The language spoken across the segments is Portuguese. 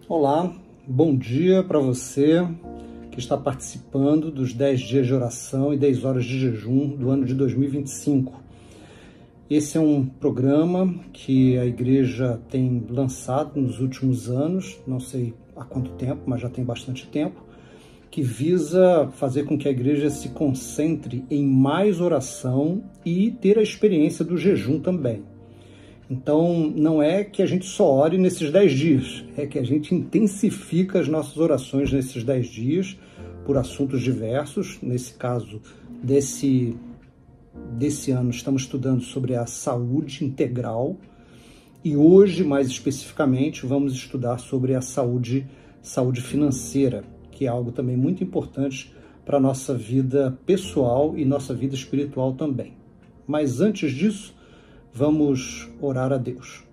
Olá, bom dia para você que está participando dos 10 dias de oração e 10 horas de jejum do ano de 2025. Esse é um programa que a igreja tem lançado nos últimos anos, não sei há quanto tempo, mas já tem bastante tempo, que visa fazer com que a igreja se concentre em mais oração e ter a experiência do jejum também. Então, não é que a gente só ore nesses 10 dias, é que a gente intensifica as nossas orações nesses 10 dias por assuntos diversos. Nesse caso, desse ano, estamos estudando sobre a saúde integral e hoje, mais especificamente, vamos estudar sobre a saúde financeira, que é algo também muito importante para a nossa vida pessoal e nossa vida espiritual também. Mas antes disso, vamos orar a Deus.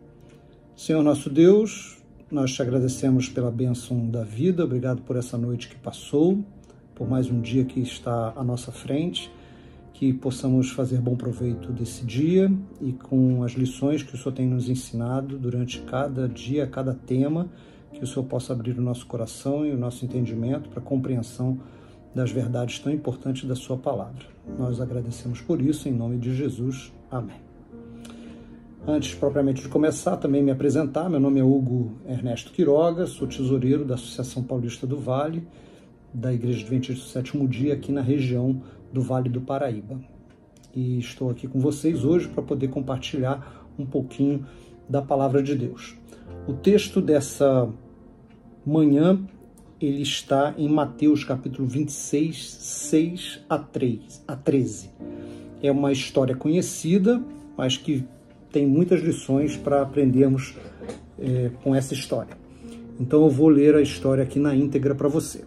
Senhor nosso Deus, nós te agradecemos pela bênção da vida, obrigado por essa noite que passou, por mais um dia que está à nossa frente, que possamos fazer bom proveito desse dia e com as lições que o Senhor tem nos ensinado durante cada dia, cada tema, que o Senhor possa abrir o nosso coração e o nosso entendimento para a compreensão das verdades tão importantes da sua palavra. Nós agradecemos por isso, em nome de Jesus. Amém. Antes, propriamente de começar, também me apresentar, meu nome é Hugo Ernesto Quiroga, sou tesoureiro da Associação Paulista do Vale, da Igreja Adventista do Sétimo Dia, aqui na região do Vale do Paraíba. E estou aqui com vocês hoje para poder compartilhar um pouquinho da Palavra de Deus. O texto dessa manhã, ele está em Mateus capítulo 26, 6 a 13. É uma história conhecida, mas que tem muitas lições para aprendermos com essa história. Então eu vou ler a história aqui na íntegra para você.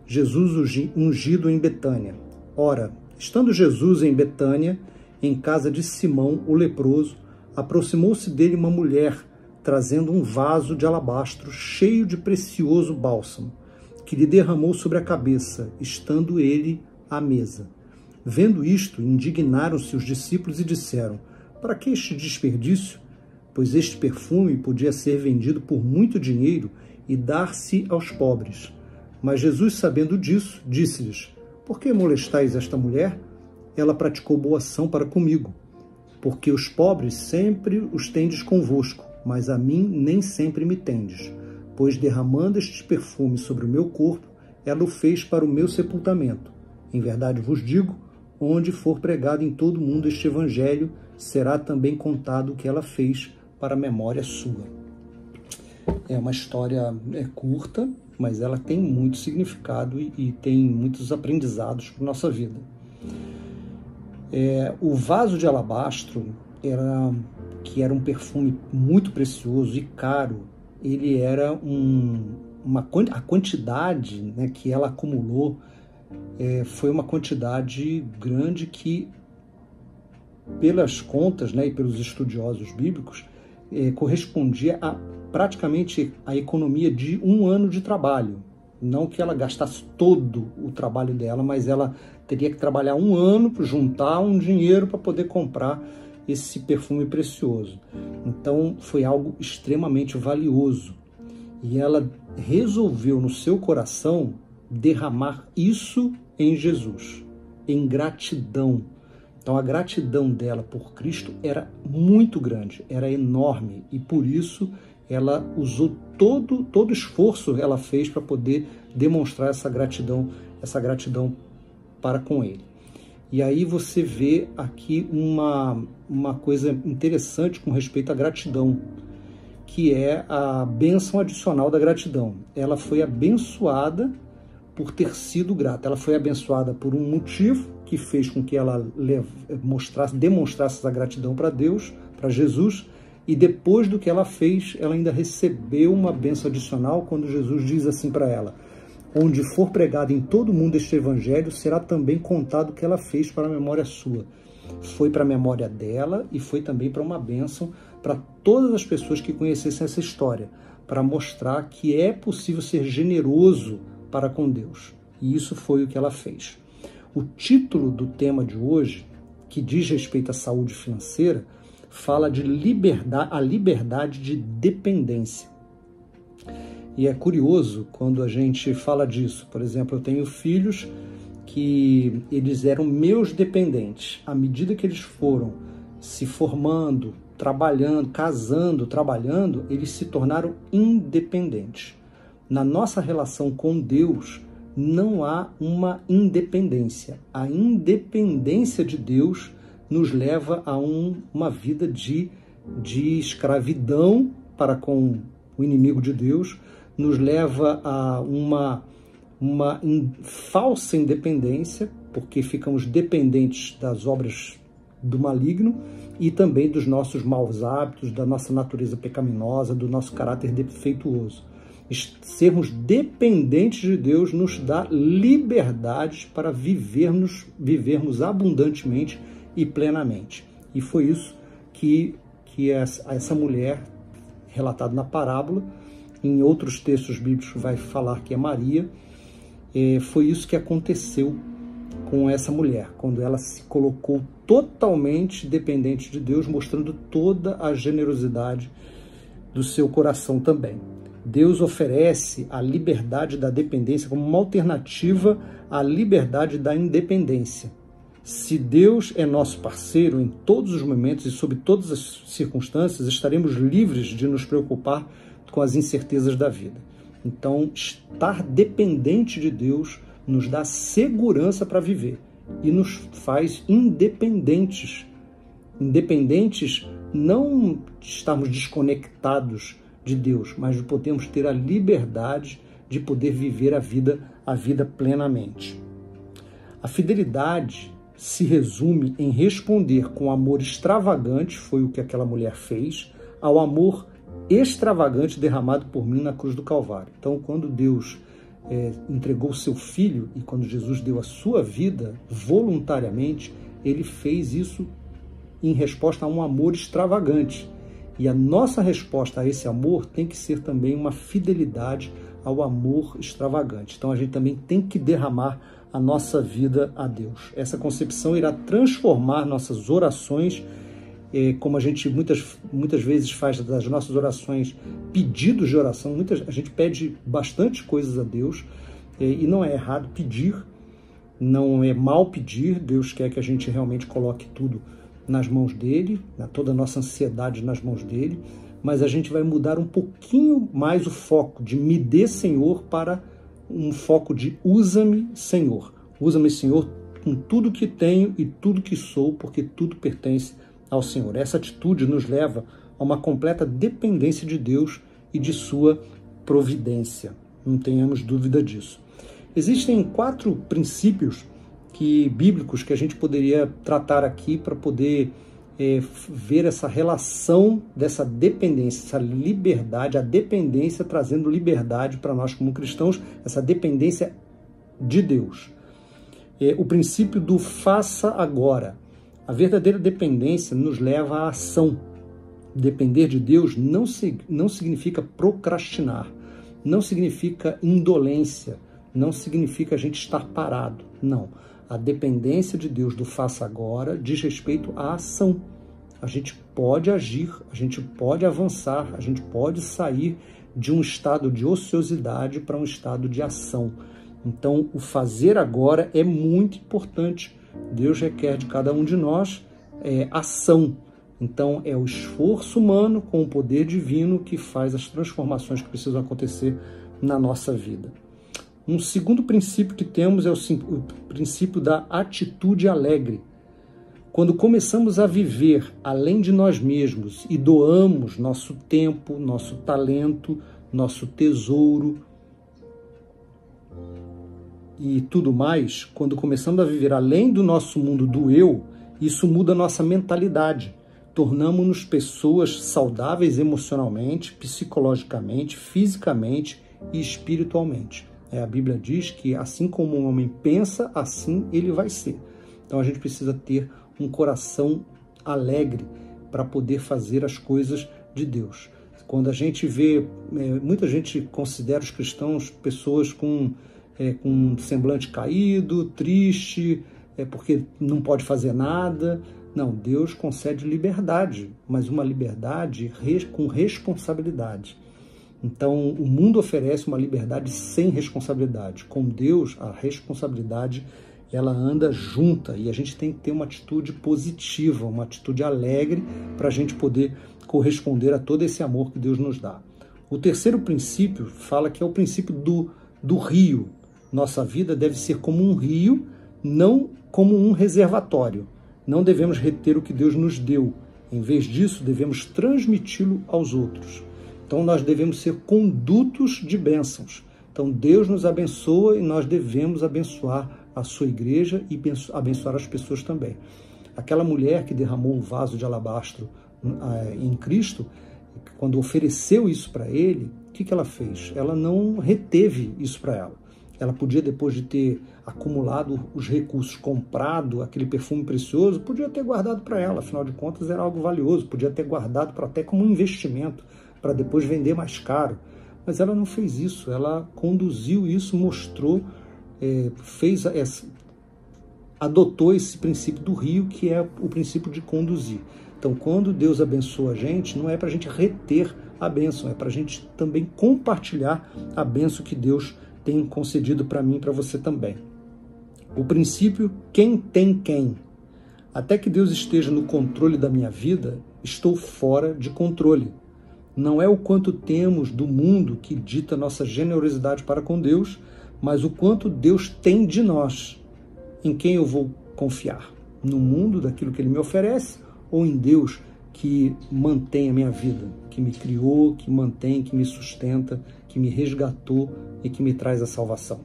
Jesus ungido em Betânia. Ora, estando Jesus em Betânia, em casa de Simão, o leproso, aproximou-se dele uma mulher, trazendo um vaso de alabastro cheio de precioso bálsamo, que lhe derramou sobre a cabeça, estando ele à mesa. Vendo isto, indignaram-se os discípulos e disseram: para que este desperdício? Pois este perfume podia ser vendido por muito dinheiro e dar-se aos pobres. Mas Jesus, sabendo disso, disse-lhes: por que molestais esta mulher? Ela praticou boa ação para comigo. Porque os pobres sempre os tendes convosco, mas a mim nem sempre me tendes. Pois derramando este perfume sobre o meu corpo, ela o fez para o meu sepultamento. Em verdade vos digo, onde for pregado em todo o mundo este evangelho, será também contado o que ela fez para a memória sua. É uma história curta, mas ela tem muito significado e tem muitos aprendizados para a nossa vida. O vaso de alabastro, que era um perfume muito precioso e caro, ele era a quantidade, né, que ela acumulou foi uma quantidade grande que, pelas contas, né, e pelos estudiosos bíblicos, correspondia a praticamente a economia de um ano de trabalho. Não que ela gastasse todo o trabalho dela, mas ela teria que trabalhar um ano para juntar um dinheiro para poder comprar esse perfume precioso. Então foi algo extremamente valioso. E ela resolveu no seu coração derramar isso em Jesus, em gratidão. Então a gratidão dela por Cristo era muito grande, era enorme, e por isso ela usou todo o esforço que ela fez para poder demonstrar essa gratidão para com ele. E aí você vê aqui uma coisa interessante com respeito à gratidão, que é a bênção adicional da gratidão. Ela foi abençoada por ter sido grata. Ela foi abençoada por um motivo que fez com que ela demonstrasse essa gratidão para Deus, para Jesus, e depois do que ela fez, ela ainda recebeu uma bênção adicional quando Jesus diz assim para ela: onde for pregado em todo o mundo este evangelho, será também contado o que ela fez para a memória sua. Foi para a memória dela e foi também para uma bênção para todas as pessoas que conhecessem essa história, para mostrar que é possível ser generoso para com Deus. E isso foi o que ela fez. O título do tema de hoje, que diz respeito à saúde financeira, fala de a liberdade de dependência. E é curioso quando a gente fala disso. Por exemplo, eu tenho filhos que eles eram meus dependentes. À medida que eles foram se formando, trabalhando, casando, trabalhando, eles se tornaram independentes. Na nossa relação com Deus, não há uma independência. A independência de Deus nos leva a uma vida de escravidão para com o inimigo de Deus, nos leva a uma falsa independência, porque ficamos dependentes das obras do maligno e também dos nossos maus hábitos, da nossa natureza pecaminosa, do nosso caráter defeituoso. Sermos dependentes de Deus nos dá liberdade para vivermos abundantemente e plenamente. E foi isso que essa mulher, relatado na parábola, em outros textos bíblicos vai falar que é Maria, foi isso que aconteceu com essa mulher, quando ela se colocou totalmente dependente de Deus, mostrando toda a generosidade do seu coração também. Deus oferece a liberdade da dependência como uma alternativa à liberdade da independência. Se Deus é nosso parceiro em todos os momentos e sob todas as circunstâncias, estaremos livres de nos preocupar com as incertezas da vida. Então, estar dependente de Deus nos dá segurança para viver e nos faz independentes. Independentes, não estarmos desconectados de Deus, mas podemos ter a liberdade de poder viver a vida plenamente. A fidelidade se resume em responder com amor extravagante, foi o que aquela mulher fez, ao amor extravagante derramado por mim na cruz do Calvário. Então, quando Deus entregou o seu Filho e quando Jesus deu a sua vida voluntariamente, ele fez isso em resposta a um amor extravagante. E a nossa resposta a esse amor tem que ser também uma fidelidade ao amor extravagante. Então, a gente também tem que derramar a nossa vida a Deus. Essa concepção irá transformar nossas orações, como a gente muitas vezes faz das nossas orações pedidos de oração. A gente pede bastante coisas a Deus, e não é errado pedir, não é mal pedir. Deus quer que a gente realmente coloque tudo nas mãos dele, toda a nossa ansiedade nas mãos dele, mas a gente vai mudar um pouquinho mais o foco de me dê, Senhor, para um foco de usa-me, Senhor. Usa-me, Senhor, com tudo que tenho e tudo que sou, porque tudo pertence ao Senhor. Essa atitude nos leva a uma completa dependência de Deus e de sua providência. Não tenhamos dúvida disso. Existem 4 princípios bíblicos que a gente poderia tratar aqui para poder ver essa relação dessa dependência, essa liberdade, a dependência trazendo liberdade para nós como cristãos, essa dependência de Deus. O princípio do faça agora. A verdadeira dependência nos leva à ação. Depender de Deus não significa procrastinar, não significa indolência, não significa a gente estar parado, não. A dependência de Deus do faça agora diz respeito à ação. A gente pode agir, a gente pode avançar, a gente pode sair de um estado de ociosidade para um estado de ação. Então, o fazer agora é muito importante. Deus requer de cada um de nós ação. Então, é o esforço humano com o poder divino que faz as transformações que precisam acontecer na nossa vida. Um segundo princípio que temos é o princípio da atitude alegre. Quando começamos a viver além de nós mesmos e doamos nosso tempo, nosso talento, nosso tesouro e tudo mais, quando começamos a viver além do nosso mundo do eu, isso muda a nossa mentalidade. Tornamos-nos pessoas saudáveis emocionalmente, psicologicamente, fisicamente e espiritualmente. A Bíblia diz que assim como um homem pensa, assim ele vai ser. Então a gente precisa ter um coração alegre para poder fazer as coisas de Deus. Quando a gente vê, muita gente considera os cristãos pessoas com um semblante caído, triste, porque não pode fazer nada. Não, Deus concede liberdade, mas uma liberdade com responsabilidade. Então, o mundo oferece uma liberdade sem responsabilidade. Com Deus, a responsabilidade ela anda junta e a gente tem que ter uma atitude positiva, uma atitude alegre para a gente poder corresponder a todo esse amor que Deus nos dá. O terceiro princípio fala que é o princípio do rio. Nossa vida deve ser como um rio, não como um reservatório. Não devemos reter o que Deus nos deu. Em vez disso, devemos transmiti-lo aos outros. Então, nós devemos ser condutos de bênçãos. Então, Deus nos abençoa e nós devemos abençoar a sua igreja e abençoar as pessoas também. Aquela mulher que derramou um vaso de alabastro em Cristo, quando ofereceu isso para ele, o que ela fez? Ela não reteve isso para ela. Ela podia, depois de ter acumulado os recursos, comprado aquele perfume precioso, podia ter guardado para ela, afinal de contas era algo valioso, podia ter guardado até como um investimento, para depois vender mais caro. Mas ela não fez isso, ela conduziu isso, mostrou, adotou esse princípio do rio, que é o princípio de conduzir. Então, quando Deus abençoa a gente, não é para a gente reter a bênção, é para a gente também compartilhar a bênção que Deus tem concedido para mim e para você também. O princípio, quem tem quem. Até que Deus esteja no controle da minha vida, estou fora de controle. Não é o quanto temos do mundo que dita nossa generosidade para com Deus, mas o quanto Deus tem de nós. Em quem eu vou confiar? No mundo, daquilo que Ele me oferece, ou em Deus que mantém a minha vida, que me criou, que mantém, que me sustenta, que me resgatou e que me traz a salvação?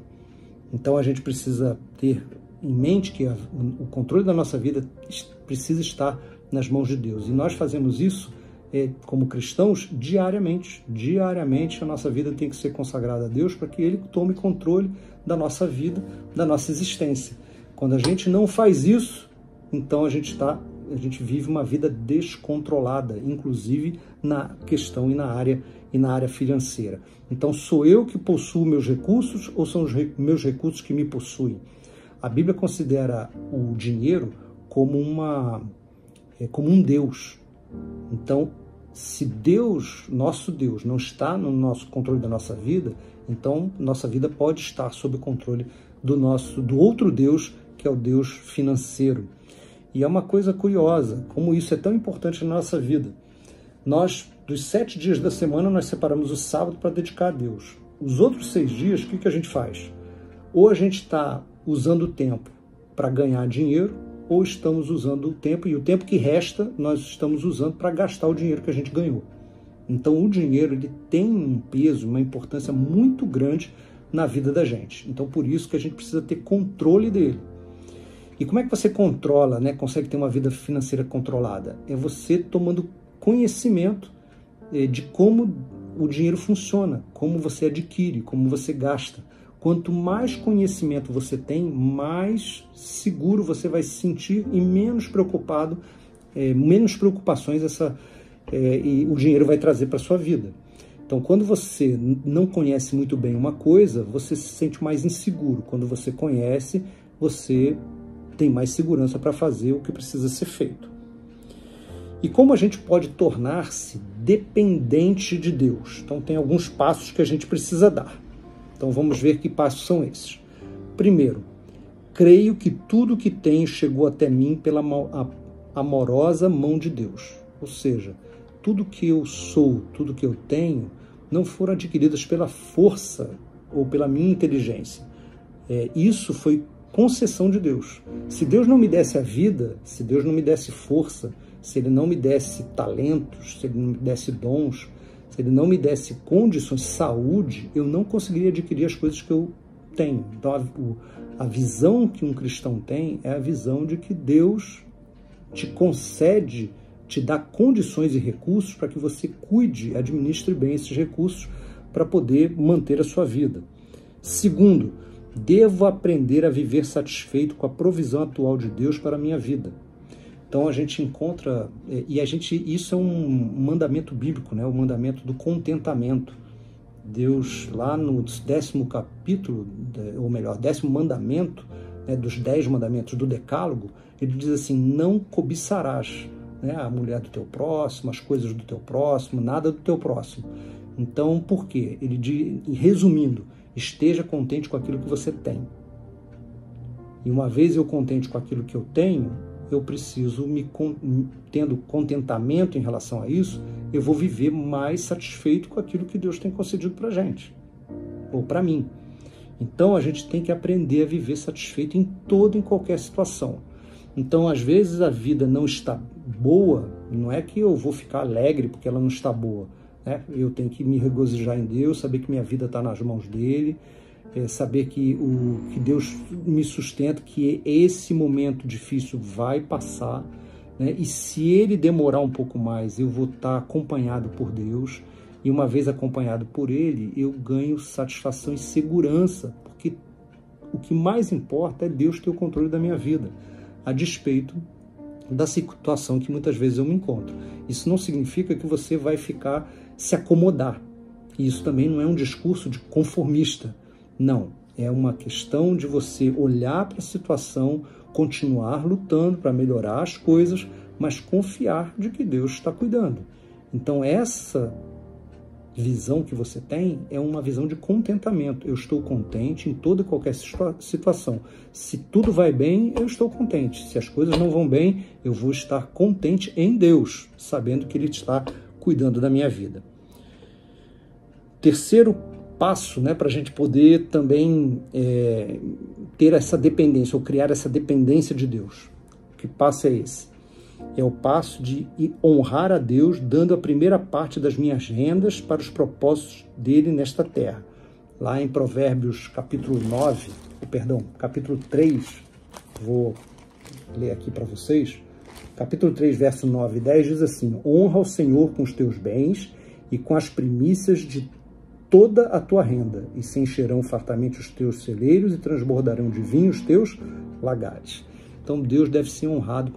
Então a gente precisa ter em mente que o controle da nossa vida precisa estar nas mãos de Deus. E nós fazemos isso como cristãos diariamente. Diariamente a nossa vida tem que ser consagrada a Deus para que Ele tome controle da nossa vida, da nossa existência. Quando a gente não faz isso, então a gente vive uma vida descontrolada, inclusive na questão e na área financeira. Então, sou eu que possuo meus recursos ou são os meus recursos que me possuem? A Bíblia considera o dinheiro como um Deus. Então, se Deus, nosso Deus, não está no nosso controle da nossa vida, então nossa vida pode estar sob o controle do outro Deus, que é o Deus financeiro. E é uma coisa curiosa, como isso é tão importante na nossa vida. Nós, dos 7 dias da semana, nós separamos o sábado para dedicar a Deus. Os outros 6 dias, o que a gente faz? Ou a gente está usando o tempo para ganhar dinheiro, ou estamos usando o tempo, e o tempo que resta, nós estamos usando para gastar o dinheiro que a gente ganhou. Então, o dinheiro ele tem um peso, uma importância muito grande na vida da gente. Então, por isso que a gente precisa ter controle dele. E como é que você controla, consegue ter uma vida financeira controlada? É você tomando conhecimento de como o dinheiro funciona, como você adquire, como você gasta. Quanto mais conhecimento você tem, mais seguro você vai se sentir e menos preocupado, menos preocupações e o dinheiro vai trazer para a sua vida. Então, quando você não conhece muito bem uma coisa, você se sente mais inseguro. Quando você conhece, você tem mais segurança para fazer o que precisa ser feito. E como a gente pode tornar-se dependente de Deus? Então, tem alguns passos que a gente precisa dar. Então, vamos ver que passos são esses. Primeiro, creio que tudo que tenho chegou até mim pela amorosa mão de Deus. Ou seja, tudo que eu sou, tudo que eu tenho, não foram adquiridas pela força ou pela minha inteligência. Isso foi concessão de Deus. Se Deus não me desse a vida, se Deus não me desse força, se Ele não me desse talentos, se Ele não me desse dons, se Ele não me desse condições, saúde, eu não conseguiria adquirir as coisas que eu tenho. Então, a visão que um cristão tem é a visão de que Deus te concede, te dá condições e recursos para que você cuide, administre bem esses recursos para poder manter a sua vida. Segundo, devo aprender a viver satisfeito com a provisão atual de Deus para a minha vida. Então a gente encontra, isso é um mandamento bíblico, o mandamento do contentamento. Deus, lá no 10º capítulo, ou melhor, 10º mandamento, dos 10 mandamentos do Decálogo, ele diz assim: não cobiçarás a mulher do teu próximo, as coisas do teu próximo, nada do teu próximo. Então, por quê? Ele diz, resumindo, esteja contente com aquilo que você tem. E uma vez eu contente com aquilo que eu tenho, eu preciso, tendo contentamento em relação a isso, eu vou viver mais satisfeito com aquilo que Deus tem concedido para a gente, ou para mim. Então, a gente tem que aprender a viver satisfeito em toda e em qualquer situação. Então, às vezes, a vida não está boa, não é que eu vou ficar alegre porque ela não está boa, né? Eu tenho que me regozijar em Deus, saber que minha vida está nas mãos dele, saber que Deus me sustenta, que esse momento difícil vai passar, né? E se ele demorar um pouco mais, eu vou estar acompanhado por Deus, e uma vez acompanhado por ele, eu ganho satisfação e segurança, porque o que mais importa é Deus ter o controle da minha vida, a despeito da situação que muitas vezes eu me encontro. Isso não significa que você vai ficar se acomodar. E isso também não é um discurso de conformista. Não, é uma questão de você olhar para a situação, continuar lutando para melhorar as coisas, mas confiar de que Deus está cuidando. Então essa visão que você tem é uma visão de contentamento. Eu estou contente em toda e qualquer situação. Se tudo vai bem, eu estou contente. Se as coisas não vão bem, eu vou estar contente em Deus, sabendo que Ele está cuidando da minha vida. Terceiro passo, né, para a gente poder também ter essa dependência, ou criar essa dependência de Deus. Que passo é esse? É o passo de honrar a Deus, dando a primeira parte das minhas rendas para os propósitos dele nesta terra. Lá em Provérbios capítulo 3, vou ler aqui para vocês, capítulo 3, verso 9 e 10 diz assim: honra o Senhor com os teus bens e com as primícias de toda a tua renda, e se encherão fartamente os teus celeiros e transbordarão de vinho os teus lagares. Então Deus deve ser honrado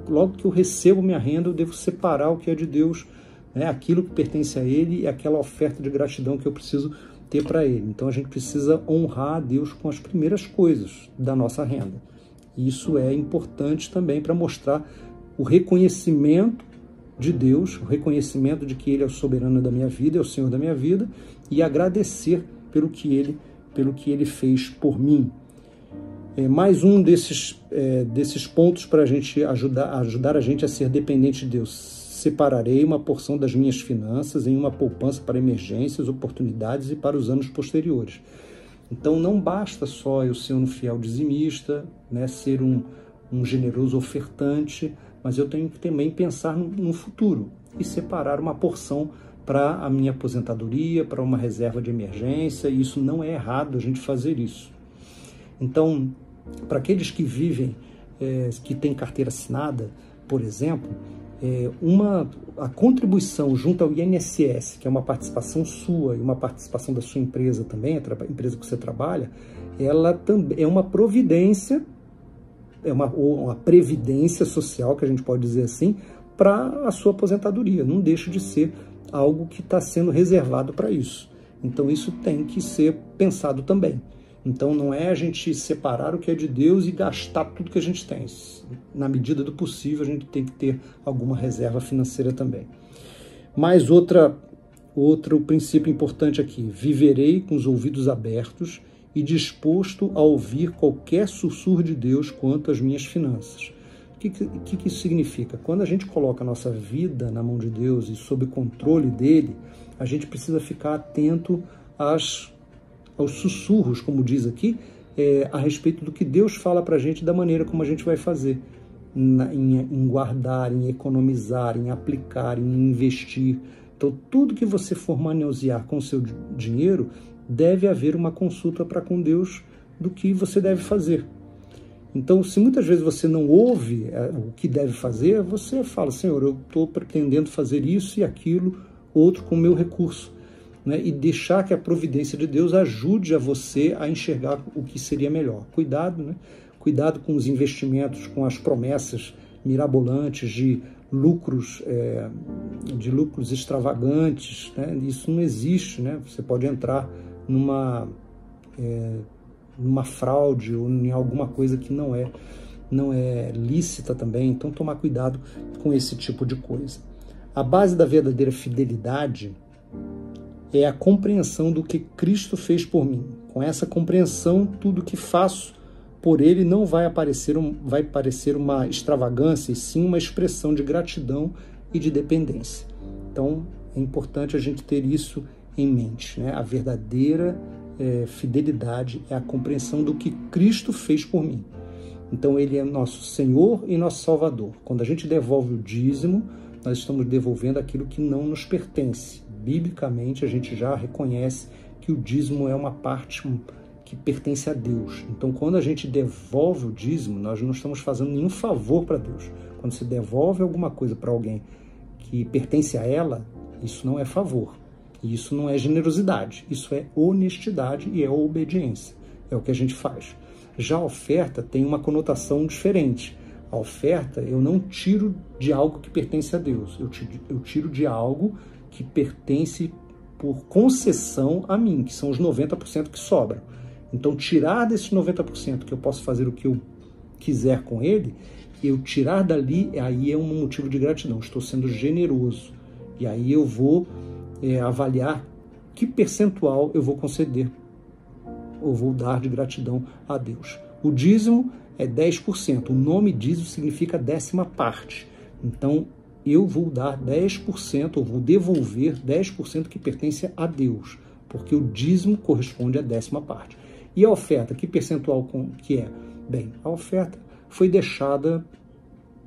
logo que eu recebo minha renda, eu devo separar o que é de Deus, né, aquilo que pertence a Ele e aquela oferta de gratidão que eu preciso ter para Ele. Então a gente precisa honrar a Deus com as primeiras coisas da nossa renda. Isso é importante também para mostrar o reconhecimento de Deus, o reconhecimento de que Ele é o soberano da minha vida, é o Senhor da minha vida, e agradecer pelo que Ele fez por mim. Mais um desses pontos para a gente ajudar a gente a ser dependente de Deus. Separarei uma porção das minhas finanças em uma poupança para emergências, oportunidades e para os anos posteriores. Então não basta só eu ser um fiel dizimista, né, ser um generoso ofertante, mas eu tenho que também pensar no futuro e separar uma porção para a minha aposentadoria, para uma reserva de emergência, e isso não é errado a gente fazer isso. Então, para aqueles que vivem, que têm carteira assinada, por exemplo, a contribuição junto ao INSS, que é uma participação sua e uma participação da sua empresa também, a empresa que você trabalha, ela também é uma providência, uma previdência social, que a gente pode dizer assim, para a sua aposentadoria. Não deixa de ser algo que está sendo reservado para isso. Então isso tem que ser pensado também. Então não é a gente separar o que é de Deus e gastar tudo que a gente tem. Na medida do possível, a gente tem que ter alguma reserva financeira também. Mais outro princípio importante aqui: viverei com os ouvidos abertos e disposto a ouvir qualquer sussurro de Deus quanto às minhas finanças. O que isso significa? Quando a gente coloca a nossa vida na mão de Deus e sob controle dele, a gente precisa ficar atento aos sussurros, como diz aqui, a respeito do que Deus fala para a gente, da maneira como a gente vai fazer, em guardar, em economizar, em aplicar, em investir. Então, tudo que você for manusear com o seu dinheiro, deve haver uma consulta para com Deus do que você deve fazer. Então, se muitas vezes você não ouve o que deve fazer, você fala: Senhor, eu estou pretendendo fazer isso e aquilo, outro com o meu recurso. Né, e deixar que a providência de Deus ajude a você a enxergar o que seria melhor. Cuidado, né? Cuidado com os investimentos, com as promessas mirabolantes de lucros extravagantes, né? Isso não existe, né? Você pode entrar numa fraude ou em alguma coisa que não é lícita também. Então tomar cuidado com esse tipo de coisa. A base da verdadeira fidelidade é a compreensão do que Cristo fez por mim. Com essa compreensão, tudo que faço por Ele não vai parecer uma extravagância, e sim uma expressão de gratidão e de dependência. Então, é importante a gente ter isso em mente, né? A verdadeira fidelidade é a compreensão do que Cristo fez por mim. Então, Ele é nosso Senhor e nosso Salvador. Quando a gente devolve o dízimo, nós estamos devolvendo aquilo que não nos pertence. Biblicamente, a gente já reconhece que o dízimo é uma parte que pertence a Deus. Então, quando a gente devolve o dízimo, nós não estamos fazendo nenhum favor para Deus. Quando você devolve alguma coisa para alguém que pertence a ela, isso não é favor. Isso não é generosidade. Isso é honestidade e é obediência. É o que a gente faz. Já a oferta tem uma conotação diferente. A oferta eu não tiro de algo que pertence a Deus. Eu tiro de algo que pertence por concessão a mim, que são os 90% que sobram. Então, tirar desses 90% que eu posso fazer o que eu quiser com ele, eu tirar dali, aí é um motivo de gratidão. Estou sendo generoso. E aí eu vou avaliar que percentual eu vou conceder ou vou dar de gratidão a Deus. O dízimo é 10%. O nome dízimo significa 10ª parte. Então, eu vou dar 10%, ou vou devolver 10% que pertence a Deus, porque o dízimo corresponde à 10ª parte. E a oferta, que percentual que é? Bem, a oferta foi deixada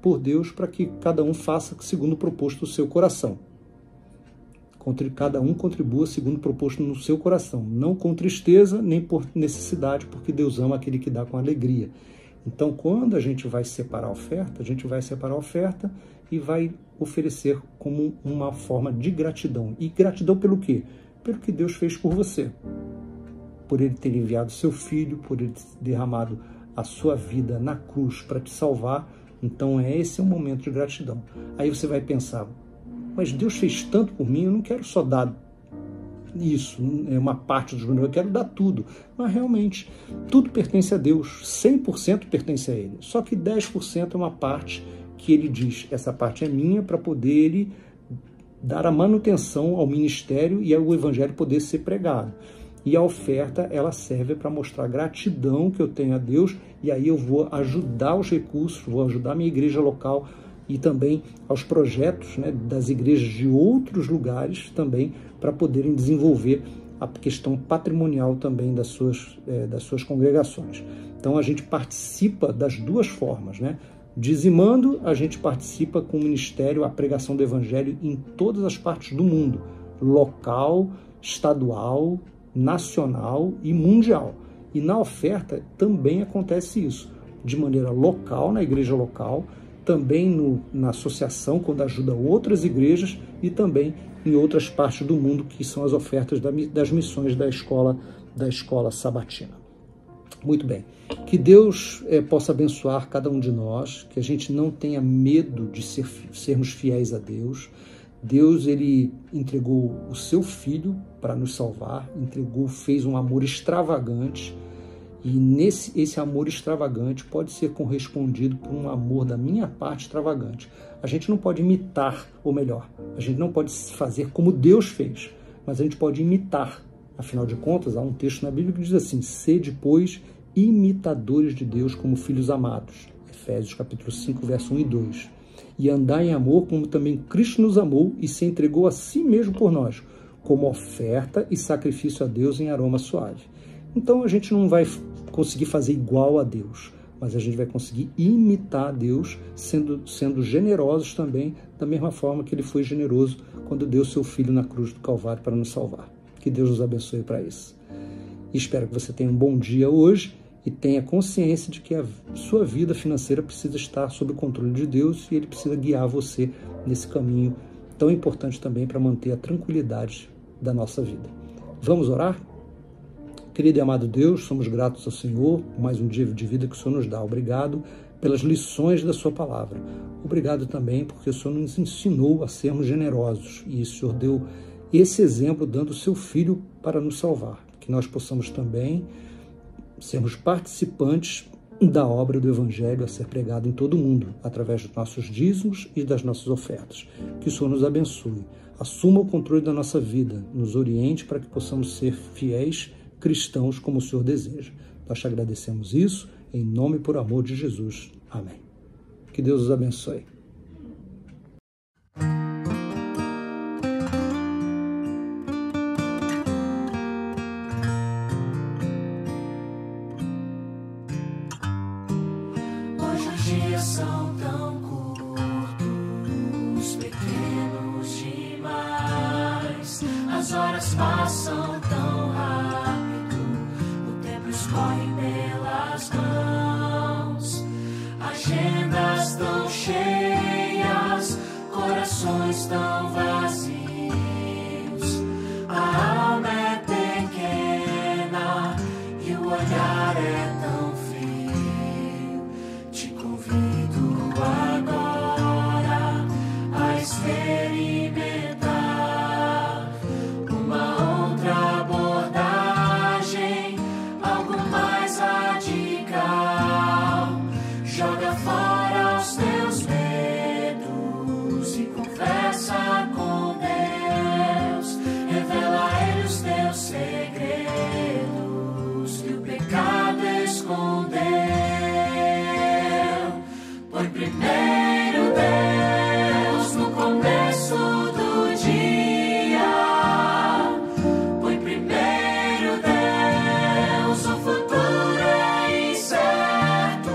por Deus para que cada um faça segundo o proposto do seu coração. Cada um contribua segundo o proposto no seu coração, não com tristeza nem por necessidade, porque Deus ama aquele que dá com alegria. Então, quando a gente vai separar a oferta, e vai oferecer como uma forma de gratidão. E gratidão pelo quê? Pelo que Deus fez por você. Por Ele ter enviado seu Filho, por Ele ter derramado a sua vida na cruz para te salvar. Então, esse é um momento de gratidão. Aí você vai pensar, mas Deus fez tanto por mim, eu não quero só dar isso, é uma parte dos meus, eu quero dar tudo. Mas realmente, tudo pertence a Deus, 100% pertence a Ele. Só que 10% é uma parte que Ele diz, essa parte é minha, para poder Ele dar a manutenção ao ministério e ao evangelho poder ser pregado. E a oferta, ela serve para mostrar a gratidão que eu tenho a Deus, e aí eu vou ajudar os recursos, vou ajudar a minha igreja local e também aos projetos, né, das igrejas de outros lugares também, para poderem desenvolver a questão patrimonial também das suas congregações. Então a gente participa das duas formas, né? Dizimando, a gente participa com o ministério, a pregação do evangelho em todas as partes do mundo, local, estadual, nacional e mundial. E na oferta também acontece isso, de maneira local, na igreja local, também na associação, quando ajuda outras igrejas, e também em outras partes do mundo, que são as ofertas das missões da escola sabatina. Muito bem. Que Deus possa abençoar cada um de nós, que a gente não tenha medo de sermos fiéis a Deus. Deus, Ele entregou o seu Filho para nos salvar, fez um amor extravagante, e esse amor extravagante pode ser correspondido por um amor da minha parte extravagante. A gente não pode imitar, ou melhor, a gente não pode fazer como Deus fez, mas a gente pode imitar. Afinal de contas, há um texto na Bíblia que diz assim: sede, pois, imitadores de Deus como filhos amados. Efésios capítulo 5, verso 1 e 2. E andar em amor como também Cristo nos amou e se entregou a si mesmo por nós, como oferta e sacrifício a Deus em aroma suave. Então a gente não vai conseguir fazer igual a Deus, mas a gente vai conseguir imitar a Deus, sendo generosos também, da mesma forma que Ele foi generoso quando deu seu Filho na cruz do Calvário para nos salvar. Que Deus nos abençoe para isso. E espero que você tenha um bom dia hoje e tenha consciência de que a sua vida financeira precisa estar sob o controle de Deus, e Ele precisa guiar você nesse caminho tão importante também para manter a tranquilidade da nossa vida. Vamos orar? Querido e amado Deus, somos gratos ao Senhor por mais um dia de vida que o Senhor nos dá. Obrigado pelas lições da sua palavra. Obrigado também porque o Senhor nos ensinou a sermos generosos, e o Senhor deu esse exemplo dando o seu Filho para nos salvar. Que nós possamos também sermos participantes da obra do Evangelho a ser pregada em todo o mundo, através dos nossos dízimos e das nossas ofertas. Que o Senhor nos abençoe, assuma o controle da nossa vida, nos oriente para que possamos ser fiéis cristãos como o Senhor deseja. Nós te agradecemos isso, em nome e por amor de Jesus. Amém. Que Deus os abençoe. São tão curtos, pequenos demais. As horas passam tão rápido, o tempo escorre pelas mãos. Agendas tão cheias, corações tão vazios. A alma é pequena e o olhar é tão frio. Te convido agora a experimentar uma outra abordagem, algo mais radical. Joga fora os teus medos e conversa com Deus. Revela a Ele os teus segredos que o pecado escondeu. Põe primeiro Deus no começo do dia. Põe primeiro Deus, o futuro é incerto.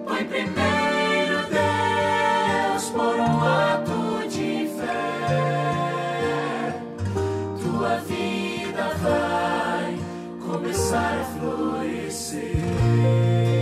Põe primeiro Deus por um ato de fé. Tua vida vai começar a florescer.